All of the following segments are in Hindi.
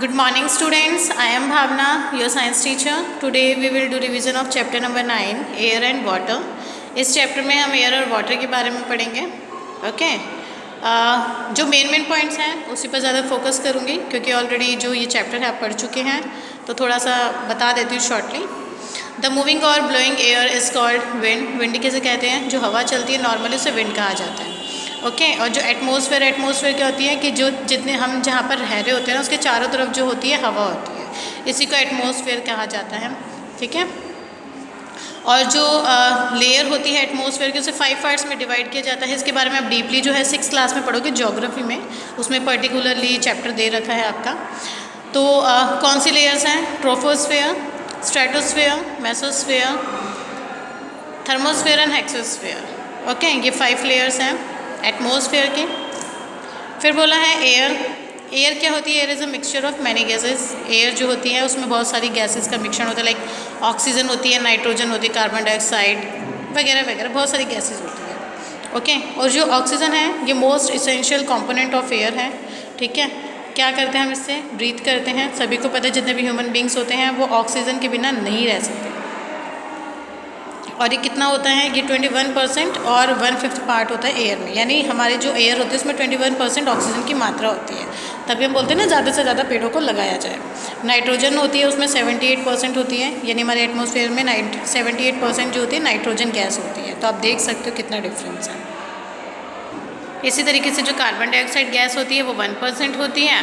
Good morning students, I am Bhavna, your science teacher. Today we will do revision of chapter number 9, air and water. इस चैप्टर में हम एयर और वाटर के बारे में पढ़ेंगे. ओके जो मेन पॉइंट्स हैं उसी पर ज़्यादा फोकस करूँगी क्योंकि ऑलरेडी जो ये चैप्टर है आप पढ़ चुके हैं, तो थोड़ा सा बता देती हूँ शॉर्टली. द मूविंग और blowing air is called wind. Wind किसे कहते हैं? जो हवा चलती है नॉर्मली उसे विंड कहा जाता है. ओके और जो एटमॉस्फेयर क्या होती है कि जो जितने हम जहाँ पर रह रहे होते हैं ना उसके चारों तरफ जो होती है हवा होती है, इसी को एटमॉस्फेयर कहा जाता है. ठीक है. और जो लेयर होती है एटमॉस्फेयर की उसे 5 पार्ट्स में डिवाइड किया जाता है. इसके बारे में आप डीपली जो है 6th क्लास में पढ़ोगे ज्योग्राफी में, उसमें पर्टिकुलरली चैप्टर दे रखा है आपका. तो कौन सी लेयर्स हैं? Troposphere, stratosphere, mesosphere, thermosphere and exosphere. Okay ये 5 लेयर्स हैं एटमॉस्फेयर की. फिर बोला है एयर. एयर क्या होती है? Air is a mixture of many gases. Air जो होती है उसमें बहुत सारी गैसेस का मिक्सचर होता है, लाइक ऑक्सीजन होती है, नाइट्रोजन होती है, कार्बन डाइऑक्साइड वगैरह वगैरह बहुत सारी गैसेस होती है. ओके और जो ऑक्सीजन है ये most essential component of air है. ठीक है. क्या करते हैं हम इससे? ब्रीथ करते हैं. सभी को पता है जितने भी ह्यूमन बींग्स होते हैं वो ऑक्सीजन के बिना नहीं रह सकते. और ये कितना होता है? ये 21% और 1/5 पार्ट होता है एयर में. यानी हमारे जो एयर होती है उसमें 21% ऑक्सीजन की मात्रा होती है. तभी हम बोलते हैं ना ज़्यादा से ज़्यादा पेड़ों को लगाया जाए. नाइट्रोजन होती है उसमें 78% होती है. यानी हमारे एटमॉस्फेयर में 78% जो होती है नाइट्रोजन गैस होती है. तो आप देख सकते हो कितना डिफरेंस है. इसी तरीके से जो कार्बन डाइऑक्साइड गैस होती है वो 1% होती है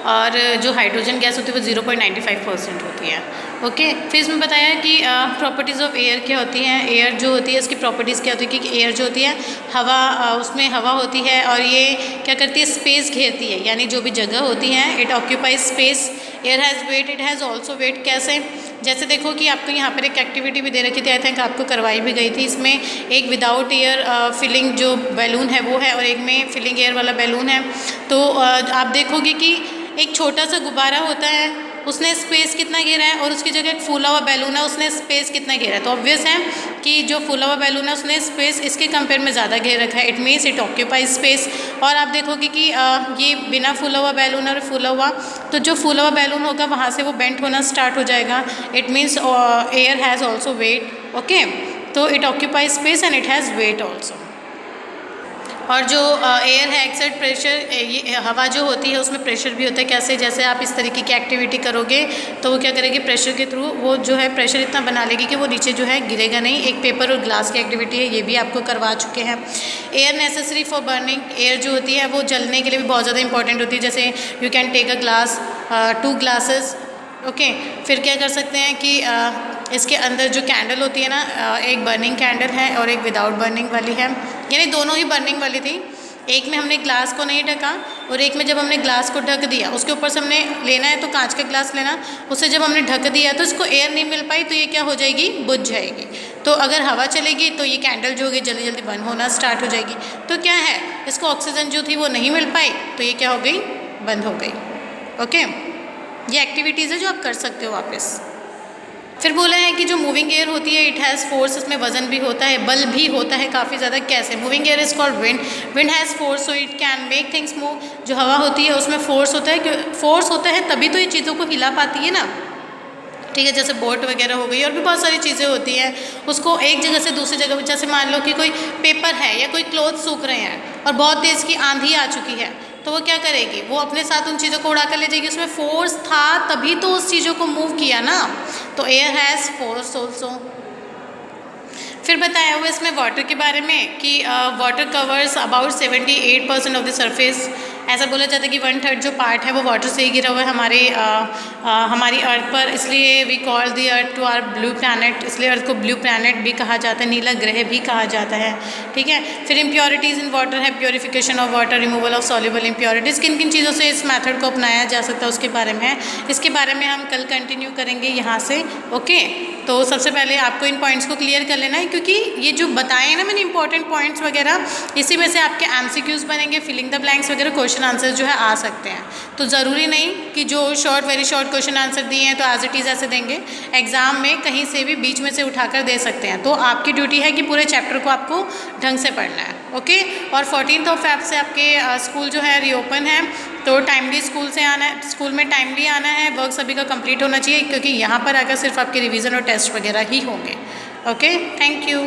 और जो हाइड्रोजन गैस होती है वो 0.95% होती है. ओके फिर इसमें बताया कि प्रॉपर्टीज़ ऑफ एयर क्या होती हैं. एयर जो होती है इसकी प्रॉपर्टीज़ क्या होती है कि एयर जो होती है हवा, उसमें हवा होती है और ये क्या करती है? स्पेस घेरती है. यानी जो भी जगह होती है it occupies space. Air has weight, it has also weight. कैसे? जैसे देखो कि आपको यहाँ पर एक एक्टिविटी भी दे रखी थी, आई थिंक आपको करवाई भी गई थी. इसमें एक विदाउट एयर फिलिंग जो बैलून है वो है और एक में फिलिंग एयर वाला बैलून है. तो आप देखोगे कि एक छोटा सा गुब्बारा होता है उसने स्पेस कितना घेरा है और उसकी जगह एक फूला हुआ बैलून है उसने स्पेस कितना घेरा है. तो ऑब्वियस है कि जो फूला हुआ बैलून है उसने स्पेस इसके कंपेयर में ज़्यादा घेर रखा है. It means it occupies space. और आप देखोगे कि ये बिना फूला हुआ बैलून और फूला हुआ, तो जो फूला हुआ बैलून होगा वहाँ से वो बेंट होना स्टार्ट हो जाएगा. It means air has also weight. Okay तो it occupies space and it has weight also. और जो एयर है एक्सेट प्रेशर, ये हवा जो होती है उसमें प्रेशर भी होता है. कैसे? जैसे आप इस तरीके की एक्टिविटी करोगे तो वो क्या करेगी? प्रेशर के थ्रू वो जो है प्रेशर इतना बना लेगी कि वो नीचे जो है गिरेगा नहीं. एक पेपर और ग्लास की एक्टिविटी है, ये भी आपको करवा चुके हैं. Air necessary for burning. Air जो होती है वो जलने के लिए भी बहुत ज़्यादा इंपॉर्टेंट होती है. जैसे you can take a glass, 2 glasses. Okay फिर क्या कर सकते हैं कि इसके अंदर जो कैंडल होती है ना, एक बर्निंग कैंडल है और एक विदाउट बर्निंग वाली है. यानी दोनों ही बर्निंग वाली थी. एक में हमने ग्लास को नहीं ढका और एक में जब हमने ग्लास को ढक दिया, उसके ऊपर से हमने लेना है तो कांच का ग्लास लेना, उसे जब हमने ढक दिया तो इसको एयर नहीं मिल पाई तो ये क्या हो जाएगी? बुझ जाएगी. तो अगर हवा चलेगी तो ये कैंडल जो होगी जल्दी जल्दी बंद होना स्टार्ट हो जाएगी. तो क्या है? इसको ऑक्सीजन जो थी वो नहीं मिल पाई तो ये क्या हो गई? बंद हो गई. ओके ये एक्टिविटीज़ है जो आप कर सकते हो वापस. फिर बोला है कि जो मूविंग एयर होती है इट हैज़ फोर्स. इसमें वजन भी होता है, बल भी होता है काफ़ी ज़्यादा. कैसे? Moving air is called wind. Wind has force so it can make things move. जो हवा होती है उसमें फोर्स होता है. फोर्स होता है तभी तो ये चीज़ों को हिला पाती है ना. ठीक है. जैसे बोट वगैरह हो गई और भी बहुत सारी चीज़ें होती हैं, उसको एक जगह से दूसरी जगह. जैसे मान लो कि कोई पेपर है या कोई क्लॉथ सूख रहे हैं और बहुत तेज़ की आंधी आ चुकी है, तो वो क्या करेगी? वो अपने साथ उन चीज़ों को उड़ा कर ले जाएगी. उसमें फोर्स था तभी तो उस चीज़ों को मूव किया ना. तो एयर हैज़ फोर्स ऑल्सो. फिर बताया हुआ इसमें वाटर के बारे में कि water covers about 78% of the surface. ऐसा बोला जाता है कि 1/3 जो पार्ट है वो वाटर से ही घिरा हुआ है हमारी अर्थ पर. इसलिए we call the earth to our blue planet. इसलिए अर्थ को ब्लू प्लैनेट भी कहा जाता है, नीला ग्रह भी कहा जाता है. ठीक है. फिर इम्प्योरिटीज़ इन वाटर है purification of water, removal of soluble impurities. किन किन चीज़ों से इस मैथड को अपनाया जा सकता है उसके बारे में है. इसके बारे में हम कल कंटिन्यू करेंगे यहाँ से. ओके तो सबसे पहले आपको इन पॉइंट्स को क्लियर कर लेना है क्योंकि ये जो बताए ना मैंने इंपॉर्टेंट पॉइंट्स वगैरह, इसी में से आपके MCQs बनेंगे, फिलिंग द ब्लैंक्स वगैरह क्वेश्चन आंसर जो है आ सकते हैं. तो ज़रूरी नहीं कि जो वेरी शॉर्ट क्वेश्चन आंसर दिए हैं तो एज इट इज़ ऐसे देंगे. एग्जाम में कहीं से भी बीच में से उठाकर दे सकते हैं. तो आपकी ड्यूटी है कि पूरे चैप्टर को आपको ढंग से पढ़ना है. ओके और 14th ऑफ फेब से आपके स्कूल जो है रीओपन है. तो टाइमली स्कूल से आना है, स्कूल में टाइमली आना है, वर्क सभी का कंप्लीट होना चाहिए, क्योंकि यहाँ पर आकर सिर्फ आपके रिवीजन और टेस्ट वगैरह ही होंगे। Okay, thank you.